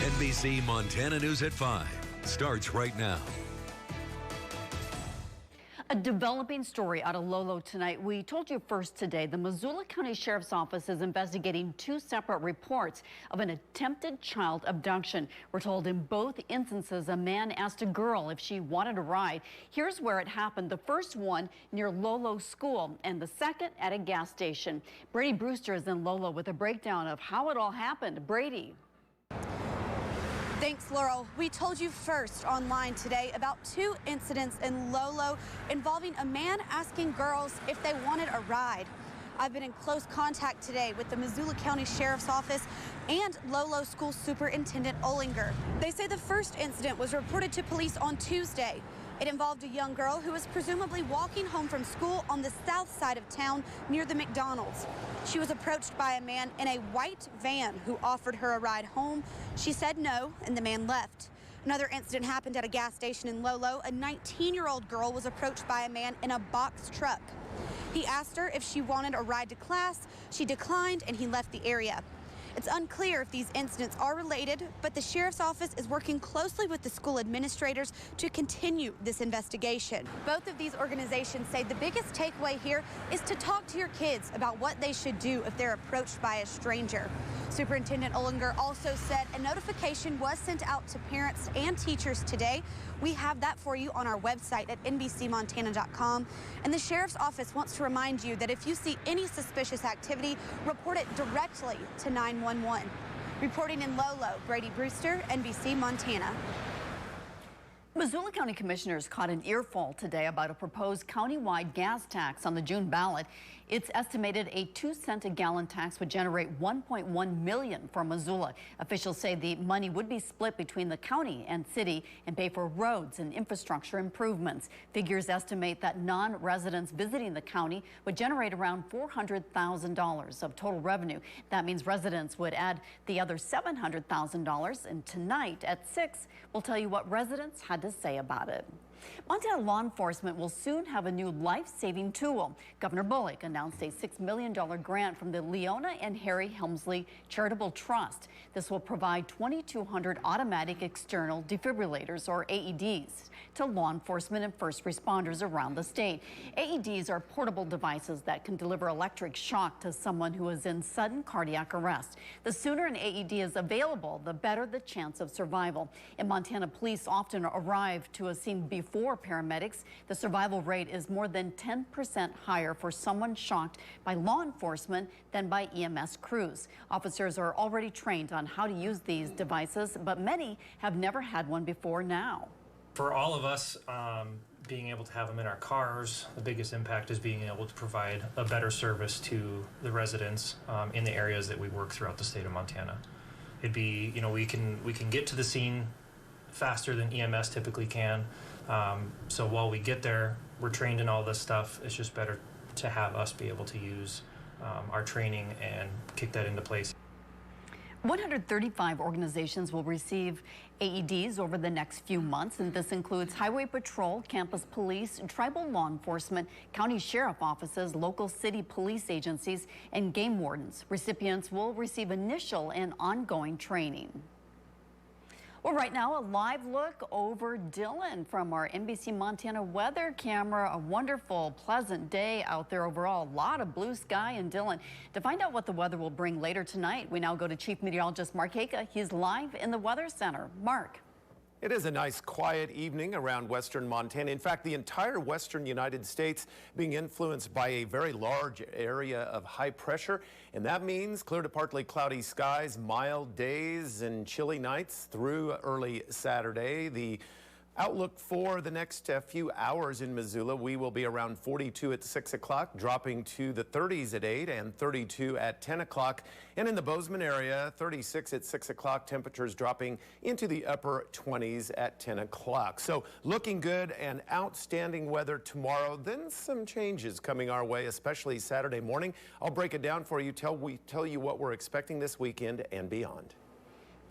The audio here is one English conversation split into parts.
NBC Montana News at 5 starts right now. A developing story out of Lolo tonight. We told you first today, the Missoula County Sheriff's Office is investigating two separate reports of an attempted child abduction. We're told in both instances, a man asked a girl if she wanted a ride. Here's where it happened. The first one near Lolo School and the second at a gas station. Brady Brewster is in Lolo with a breakdown of how it all happened. Brady. Thanks, Laurel. We told you first online today about two incidents in Lolo involving a man asking girls if they wanted a ride. I've been in close contact today with the Missoula County Sheriff's Office and Lolo School Superintendent Ollinger. They say the first incident was reported to police on Tuesday. It involved a young girl who was presumably walking home from school on the south side of town near the McDonald's. She was approached by a man in a white van who offered her a ride home. She said no, and the man left. Another incident happened at a gas station in Lolo. A 19-year-old girl was approached by a man in a box truck. He asked her if she wanted a ride to class. She declined, and he left the area. It's unclear if these incidents are related, but the Sheriff's Office is working closely with the school administrators to continue this investigation. Both of these organizations say the biggest takeaway here is to talk to your kids about what they should do if they're approached by a stranger. Superintendent Ollinger also said a notification was sent out to parents and teachers today. We have that for you on our website at nbcmontana.com. And the Sheriff's Office wants to remind you that if you see any suspicious activity, report it directly to 911. Reporting in Lolo, Brady Brewster, NBC Montana. Missoula County Commissioners caught an earful today about a proposed countywide gas tax on the June ballot. It's estimated a 2-cent a gallon tax would generate $1.1 million for Missoula. Officials say the money would be split between the county and city and pay for roads and infrastructure improvements. Figures estimate that non-residents visiting the county would generate around $400,000 of total revenue. That means residents would add the other $700,000. And tonight at 6, we'll tell you what residents had to say about it. Montana law enforcement will soon have a new life-saving tool. Governor Bullock announced a $6 million grant from the Leona and Harry Helmsley Charitable Trust. This will provide 2,200 automatic external defibrillators, or AEDs, to law enforcement and first responders around the state. AEDs are portable devices that can deliver electric shock to someone who is in sudden cardiac arrest. The sooner an AED is available, the better the chance of survival. In Montana, police often arrive to a scene before paramedics. The survival rate is more than 10% higher for someone shocked by law enforcement than by EMS crews. Officers are already trained on how to use these devices, but many have never had one before now. For all of us, being able to have them in our cars, the biggest impact is being able to provide a better service to the residents in the areas that we work throughout the state of Montana. It'd be, we can get to the scene faster than EMS typically can. So while we get there, we're trained in all this stuff. It's just better to have us be able to use our training and kick that into place. 135 organizations will receive AEDs over the next few months, and this includes Highway Patrol, Campus Police, Tribal Law Enforcement, County Sheriff Offices, local city police agencies, and game wardens. Recipients will receive initial and ongoing training. Well, right now, a live look over Dillon from our NBC Montana weather camera. A wonderful, pleasant day out there overall. A lot of blue sky in Dillon. To find out what the weather will bring later tonight, we now go to Chief Meteorologist Mark Haka. He's live in the Weather Center. Mark. It is a nice quiet evening around western Montana. In fact, the entire western United States being influenced by a very large area of high pressure. And that means clear to partly cloudy skies, mild days and chilly nights through early Saturday. The outlook for the next few hours in Missoula, we will be around 42 at 6 o'clock, dropping to the 30s at 8 and 32 at 10 o'clock. And in the Bozeman area, 36 at 6 o'clock, temperatures dropping into the upper 20s at 10 o'clock. So looking good and outstanding weather tomorrow. Then some changes coming our way, especially Saturday morning. I'll break it down for you, tell you what we're expecting this weekend and beyond.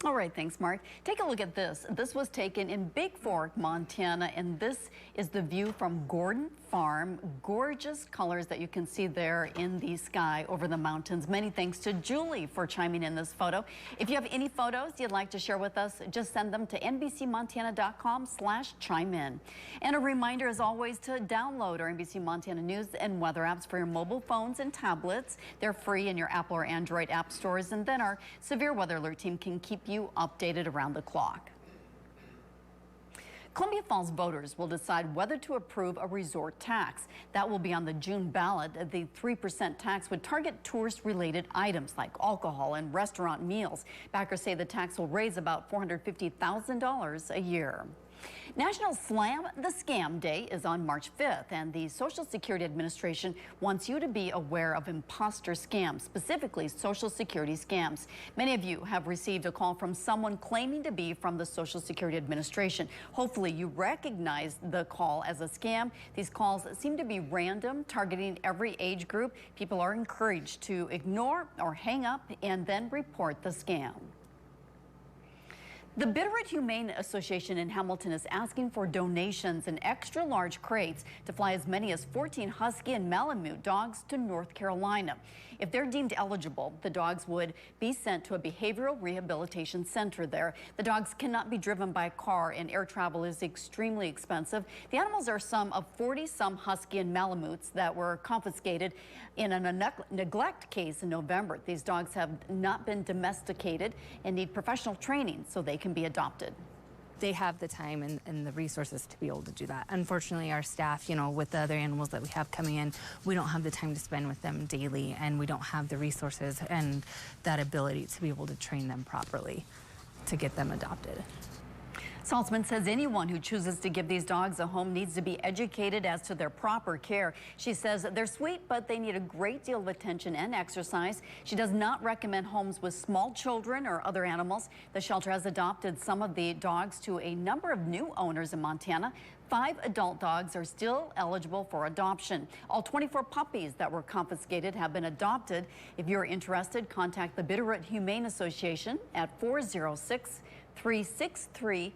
All right, thanks, Mark. Take a look at this. This was taken in Big Fork, Montana, and this is the view from Gordon Farm. Gorgeous colors that you can see there in the sky over the mountains. Many thanks to Julie for chiming in this photo. If you have any photos you'd like to share with us, just send them to nbcmontana.com/chime-in. And a reminder, as always, to download our NBC Montana News and Weather apps for your mobile phones and tablets. They're free in your Apple or Android app stores, and then our severe weather alert team can keep you updated around the clock. Columbia Falls voters will decide whether to approve a resort tax. That will be on the June ballot. The 3% tax would target tourist-related items like alcohol and restaurant meals. Backers say the tax will raise about $450,000 a year. National Slam the Scam Day is on March 5th, and the Social Security Administration wants you to be aware of imposter scams, specifically Social Security scams. Many of you have received a call from someone claiming to be from the Social Security Administration. Hopefully you recognize the call as a scam. These calls seem to be random, targeting every age group. People are encouraged to ignore or hang up and then report the scam. The Bitterroot Humane Association in Hamilton is asking for donations in extra large crates to fly as many as 14 Husky and Malamute dogs to North Carolina. If they're deemed eligible, the dogs would be sent to a behavioral rehabilitation center there. The dogs cannot be driven by car, and air travel is extremely expensive. The animals are some of 40-some Husky and Malamutes that were confiscated in a neglect case in November. These dogs have not been domesticated and need professional training so they can be adopted. They have the time and the resources to be able to do that. Unfortunately, our staff, with the other animals that we have coming in, we don't have the time to spend with them daily, and we don't have the resources and that ability to be able to train them properly to get them adopted. Saltzman says anyone who chooses to give these dogs a home needs to be educated as to their proper care. She says they're sweet, but they need a great deal of attention and exercise. She does not recommend homes with small children or other animals. The shelter has adopted some of the dogs to a number of new owners in Montana. 5 adult dogs are still eligible for adoption. All 24 puppies that were confiscated have been adopted. If you're interested, contact the Bitterroot Humane Association at 406-363-5311.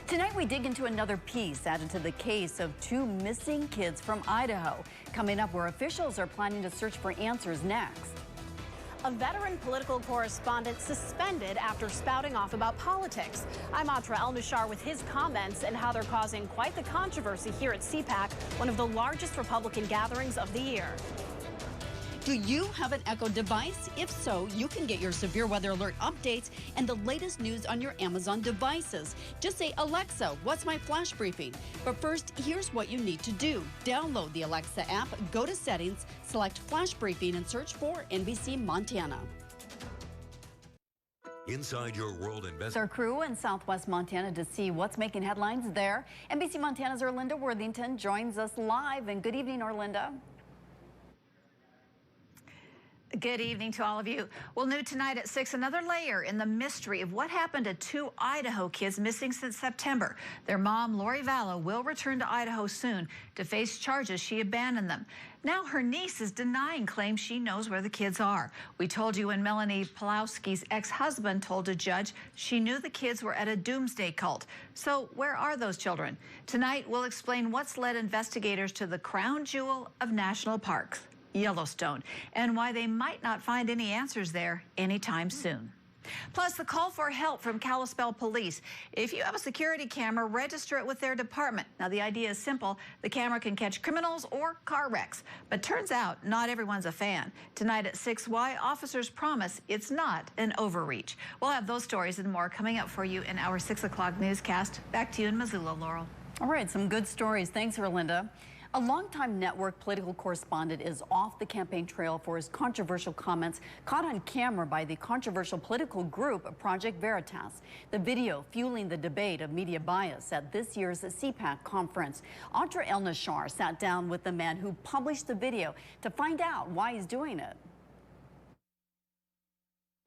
Tonight we dig into another piece added to the case of 2 missing kids from Idaho. Coming up, where officials are planning to search for answers next. A veteran political correspondent suspended after spouting off about politics. I'm Atra El-Nashar with his comments and how they're causing quite the controversy here at CPAC, one of the largest Republican gatherings of the year. Do you have an Echo device? If so, you can get your severe weather alert updates and the latest news on your Amazon devices. Just say, Alexa, what's my flash briefing? But first, here's what you need to do. Download the Alexa app, go to settings, select flash briefing, and search for NBC Montana. Inside your world It's our crew in Southwest Montana to see what's making headlines there. NBC Montana's Orlinda Worthington joins us live. And good evening, Orlinda. Good evening to all of you. Well, new tonight at 6, another layer in the mystery of what happened to 2 Idaho kids missing since September. Their mom, Lori Vallow, will return to Idaho soon to face charges she abandoned them. Now her niece is denying claims she knows where the kids are. We told you when Melanie Pulowski's ex-husband told a judge she knew the kids were at a doomsday cult. So where are those children? Tonight we'll explain what's led investigators to the crown jewel of national parks, Yellowstone, and why they might not find any answers there anytime soon. Plus, the call for help from Kalispell Police. If you have a security camera, register it with their department. Now, the idea is simple. The camera can catch criminals or car wrecks. But turns out not everyone's a fan. Tonight at 6, why officers promise it's not an overreach. We'll have those stories and more coming up for you in our 6 o'clock newscast. Back to you in Missoula, Laurel. All right, some good stories. Thanks, Orlinda. A longtime network political correspondent is off the campaign trail for his controversial comments caught on camera by the controversial political group Project Veritas. The video fueling the debate of media bias at this year's CPAC conference. Atra El-Nashar sat down with the man who published the video to find out why he's doing it.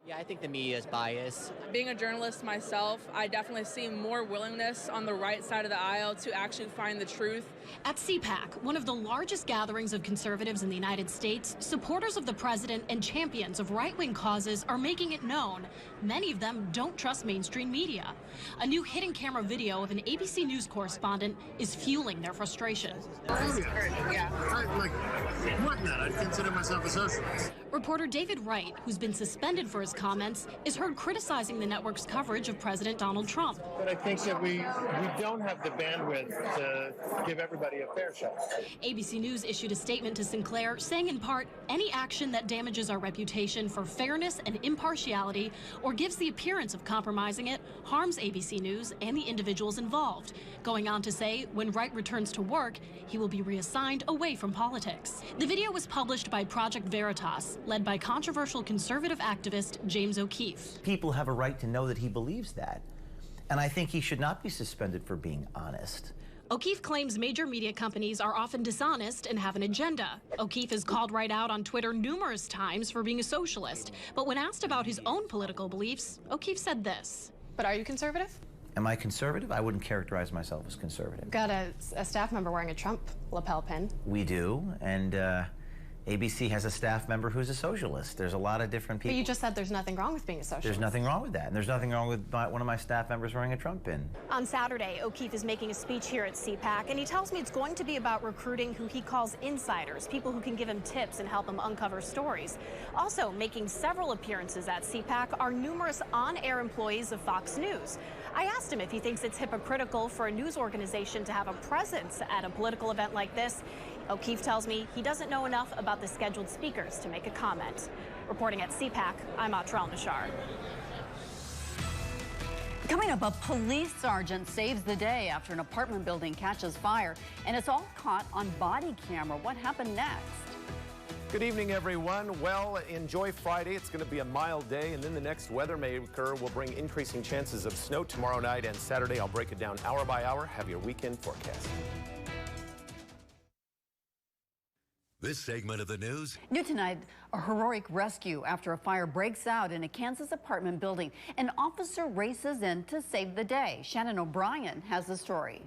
Yeah, I think the media is biased. Being a journalist myself, I definitely see more willingness on the right side of the aisle to actually find the truth. At CPAC, one of the largest gatherings of conservatives in the United States, supporters of the president and champions of right-wing causes are making it known many of them don't trust mainstream media. A new hidden camera video of an ABC News correspondent is fueling their frustration. I'd consider myself a socialist. Reporter David Wright, who's been suspended for his comments, is heard criticizing the network's coverage of President Donald Trump. But I think that we don't have the bandwidth to give everybody a fair shot. ABC News issued a statement to Sinclair saying in part, any action that damages our reputation for fairness and impartiality or gives the appearance of compromising it harms ABC News and the individuals involved. Going on to say, when Wright returns to work, he will be reassigned away from politics. The video was published by Project Veritas, led by controversial conservative activist James O'Keefe. People have a right to know that he believes that. And I think he should not be suspended for being honest. O'Keefe claims major media companies are often dishonest and have an agenda. O'Keefe has called Wright out on Twitter numerous times for being a socialist. But when asked about his own political beliefs, O'Keefe said this. But are you conservative? Am I conservative? I wouldn't characterize myself as conservative. Got a staff member wearing a Trump lapel pin. We do, and ABC has a staff member who's a socialist. There's a lot of different people. But you just said there's nothing wrong with being a socialist. There's nothing wrong with that, and there's nothing wrong with one of my staff members wearing a Trump pin. On Saturday, O'Keefe is making a speech here at CPAC, and he tells me it's going to be about recruiting who he calls insiders, people who can give him tips and help him uncover stories. Also making several appearances at CPAC are numerous on-air employees of Fox News. I asked him if he thinks it's hypocritical for a news organization to have a presence at a political event like this. O'Keefe tells me he doesn't know enough about the scheduled speakers to make a comment. Reporting at CPAC, I'm Atra El-Nashar. Coming up, a police sergeant saves the day after an apartment building catches fire, and it's all caught on body camera. What happened next? Good evening, everyone. Well, enjoy Friday. It's going to be a mild day, and then the next weather maker will bring increasing chances of snow tomorrow night and Saturday. I'll break it down hour by hour. Have your weekend forecast. This segment of the news. New tonight, a heroic rescue after a fire breaks out in a Kansas apartment building. An officer races in to save the day. Shannon O'Brien has the story.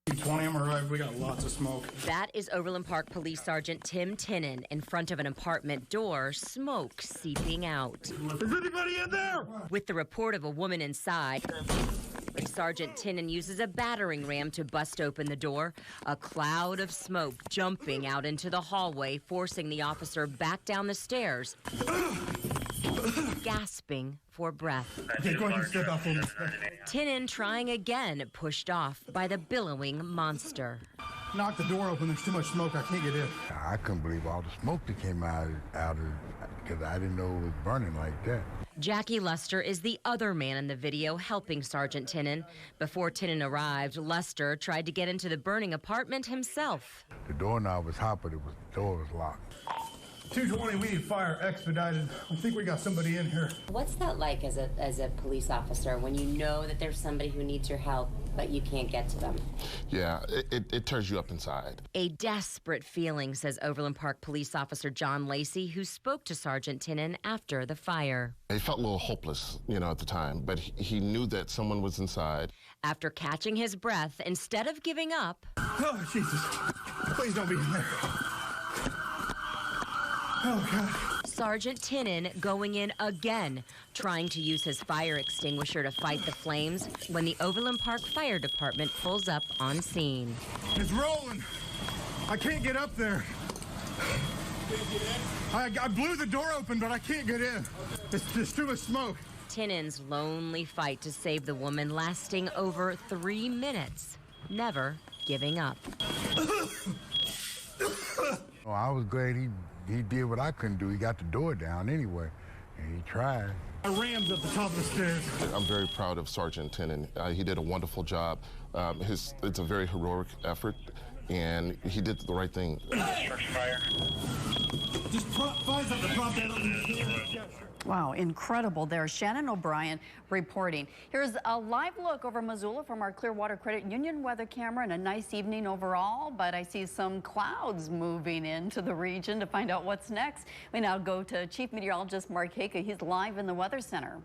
20 of them arrived. We got lots of smoke. That is Overland Park Police Sergeant Tim Tinnen in front of an apartment door, smoke seeping out. Is anybody in there? With the report of a woman inside, Sergeant Tinnen uses a battering ram to bust open the door. A cloud of smoke jumping out into the hallway, forcing the officer back down the stairs, gasping for breath. Okay, go ahead and step out for me. Tinnen trying again, pushed off by the billowing monster. Knock the door open. There's too much smoke. I can't get in. I couldn't believe all the smoke that came out of it because I didn't know it was burning like that. Jackie Luster is the other man in the video helping Sergeant Tinnen. Before Tinnen arrived, Luster tried to get into the burning apartment himself. The doorknob was hot, but the door was locked. 220, we need fire expedited. I think we got somebody in here. What's that like as a police officer when you know that there's somebody who needs your help, but you can't get to them? Yeah, it tears you up inside. A desperate feeling, says Overland Park Police Officer John Lacey, who spoke to Sergeant Tinnen after the fire. He felt a little hopeless, at the time, but he knew that someone was inside. After catching his breath, instead of giving up... Oh, Jesus. Please don't be in there. Oh, God. Sergeant Tinnen going in again, trying to use his fire extinguisher to fight the flames when the Overland Park Fire Department pulls up on scene. It's rolling. I can't get up there. I blew the door open, but I can't get in. There's too much smoke. Tinnen's lonely fight to save the woman lasting over 3 minutes, never giving up. Oh, I was glad he did what I couldn't do. He got the door down anyway, and he tried. I rammed up the top of the stairs. I'm very proud of Sergeant Tinnen. He did a wonderful job. It's a very heroic effort, and he did the right thing. Fire. Just find something to prop that up. Yeah, sure. Wow, incredible there. Shannon O'Brien reporting. Here's a live look over Missoula from our Clearwater Credit Union weather camera, and a nice evening overall, but I see some clouds moving into the region. To find out what's next, we now go to Chief Meteorologist Mark Hake. He's live in the Weather Center.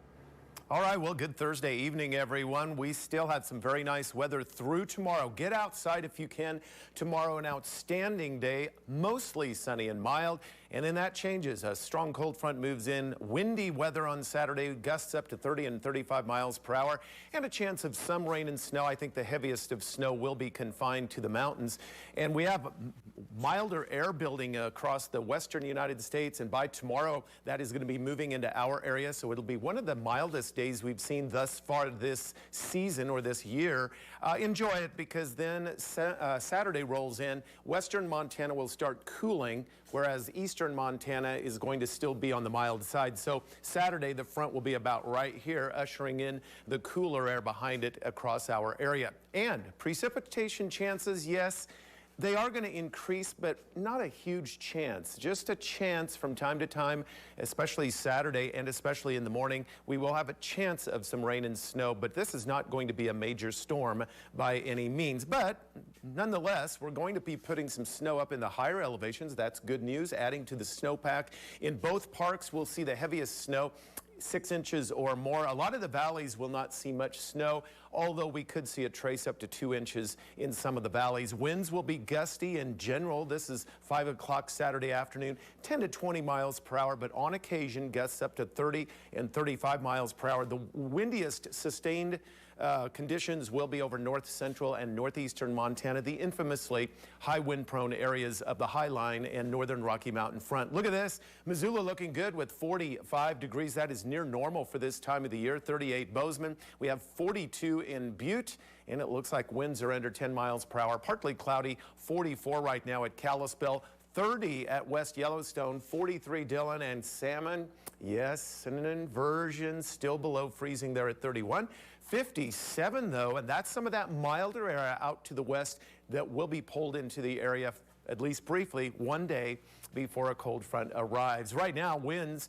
All right, well, good Thursday evening, everyone. We still have some very nice weather through tomorrow. Get outside if you can. Tomorrow, an outstanding day, mostly sunny and mild. And then that changes. A strong cold front moves in. Windy weather on Saturday, gusts up to 30 and 35 miles per hour, and a chance of some rain and snow. I think the heaviest of snow will be confined to the mountains. And we have milder air building across the western United States. And by tomorrow, that is going to be moving into our area. So it'll be one of the mildest days we've seen thus far this season or this year. Enjoy it, because then Saturday rolls in. Western Montana will start cooling, whereas eastern Montana is going to still be on the mild side. So Saturday, the front will be about right here, ushering in the cooler air behind it across our area. And precipitation chances, yes, they are going to increase, but not a huge chance. Just a chance from time to time, especially Saturday and especially in the morning. We will have a chance of some rain and snow, but this is not going to be a major storm by any means. But nonetheless, we're going to be putting some snow up in the higher elevations. That's good news, adding to the snowpack. In both parks, we'll see the heaviest snow, 6 inches or more. A lot of the valleys will not see much snow, although we could see a trace up to 2 inches in some of the valleys. Winds will be gusty in general. This is 5 o'clock Saturday afternoon, 10 to 20 miles per hour, but on occasion gusts up to 30 and 35 miles per hour. The windiest sustained conditions will be over north central and northeastern Montana, the infamously high wind prone areas of the High Line and northern Rocky Mountain front. Look at this. Missoula looking good with 45 degrees. That is near normal for this time of the year. 38 Bozeman. We have 42 in Butte, and it looks like winds are under 10 miles per hour. Partly cloudy. 44 right now at Kalispell. 30 at West Yellowstone, 43 Dillon and Salmon. Yes, an inversion, still below freezing there at 31. 57 though, and that's some of that milder area out to the west that will be pulled into the area, at least briefly, one day before a cold front arrives. Right now, winds,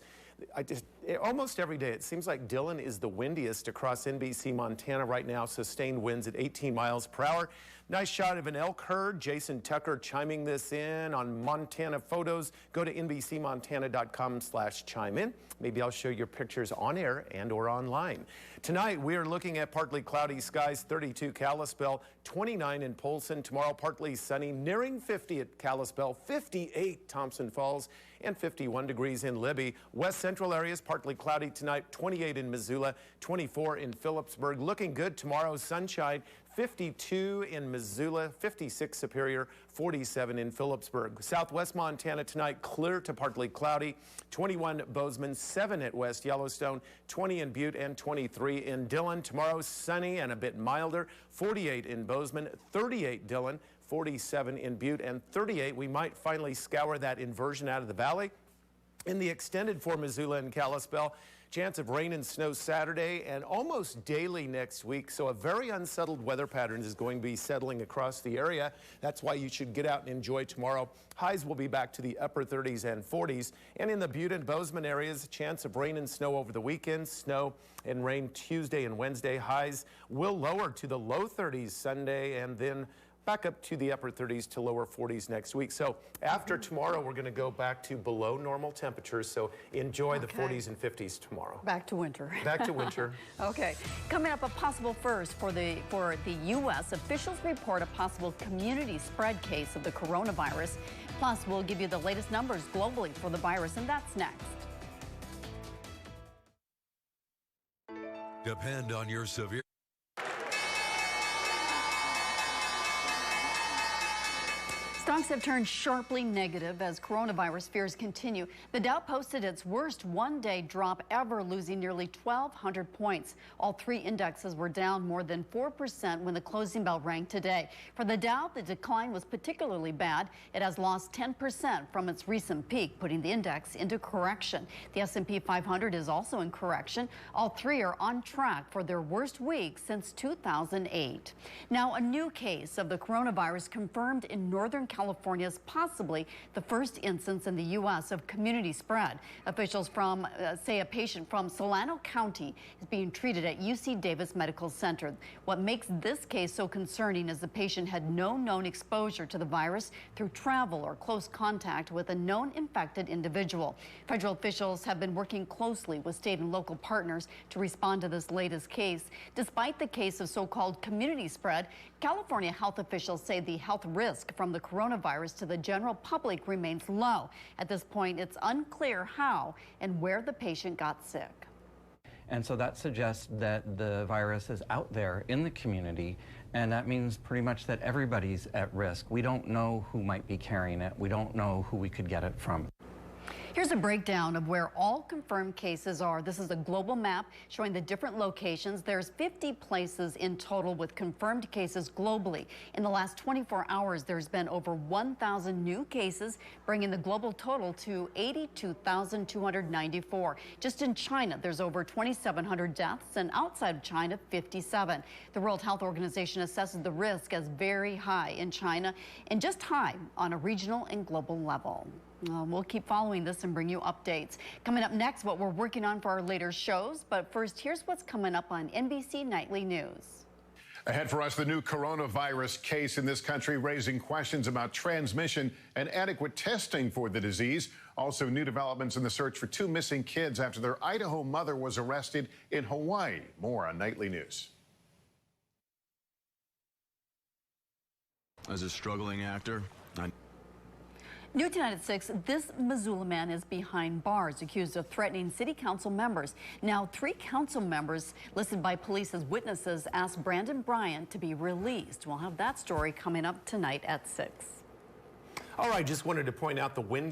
almost every day, it seems like Dillon is the windiest across Nbc Montana right now. Sustained winds at 18 miles per hour. Nice shot of an elk herd. Jason Tucker chiming this in on Montana Photos. Go to nbcmontana.com/chime in. Maybe I'll show your pictures on air and or online. Tonight, we are looking at partly cloudy skies, 32 Kalispell, 29 in Polson. Tomorrow, partly sunny, nearing 50 at Kalispell, 58 Thompson Falls, and 51 degrees in Libby. West central areas, partly cloudy tonight, 28 in Missoula, 24 in Phillipsburg. Looking good tomorrow, sunshine, 52 in Missoula, 56 Superior, 47 in Phillipsburg. Southwest Montana tonight, clear to partly cloudy, 21 Bozeman, 7 at West Yellowstone, 20 in Butte, and 23 in Dillon. Tomorrow, sunny and a bit milder, 48 in Bozeman, 38 Dillon, 47 in Butte, and 38. We might finally scour that inversion out of the valley. In the extended for Missoula and Kalispell, chance of rain and snow Saturday and almost daily next week. So a very unsettled weather pattern is going to be settling across the area. That's why you should get out and enjoy tomorrow. Highs will be back to the upper 30s and 40s. And in the Butte and Bozeman areas, chance of rain and snow over the weekend. Snow and rain Tuesday and Wednesday. Highs will lower to the low 30s Sunday, and then back up to the upper 30s to lower 40s next week. So after tomorrow, we're going to go back to below normal temperatures. So enjoy the 40s and 50s tomorrow. Back to winter. Back to winter. Okay. Coming up, a possible first for the U.S. Officials report a possible community spread case of the coronavirus. Plus, we'll give you the latest numbers globally for the virus, and that's next. Depend on your severe. Stocks have turned sharply negative as coronavirus fears continue. The Dow posted its worst one-day drop ever, losing nearly 1,200 points. All three indexes were down more than 4% when the closing bell rang today. For the Dow, the decline was particularly bad. It has lost 10% from its recent peak, putting the index into correction. The S&P 500 is also in correction. All three are on track for their worst week since 2008. Now, a new case of the coronavirus confirmed in Northern California California is possibly the first instance in the U.S. of community spread. Officials say a patient from Solano County is being treated at UC Davis Medical Center. What makes this case so concerning is the patient had no known exposure to the virus through travel or close contact with a known infected individual. Federal officials have been working closely with state and local partners to respond to this latest case. Despite the case of so-called community spread, California health officials say the health risk from the coronavirus to the general public remains low. At this point, it's unclear how and where the patient got sick. And so that suggests that the virus is out there in the community, and that means pretty much that everybody's at risk. We don't know who might be carrying it. We don't know who we could get it from. Here's a breakdown of where all confirmed cases are. This is a global map showing the different locations. There's 50 places in total with confirmed cases globally. In the last 24 hours, there's been over 1,000 new cases, bringing the global total to 82,294. Just in China, there's over 2,700 deaths, and outside of China, 57. The World Health Organization assesses the risk as very high in China and just high on a regional and global level. We'll keep following this and bring you updates. Coming up next, what we're working on for our later shows. But first, here's what's coming up on NBC Nightly News. Ahead for us, the new coronavirus case in this country raising questions about transmission and adequate testing for the disease. Also, new developments in the search for 2 missing kids after their Idaho mother was arrested in Hawaii. More on Nightly News. As a struggling actor, New tonight at 6, this Missoula man is behind bars, accused of threatening city council members. Now, 3 council members listed by police as witnesses asked Brandon Bryant to be released. We'll have that story coming up tonight at 6. All right, just wanted to point out the wind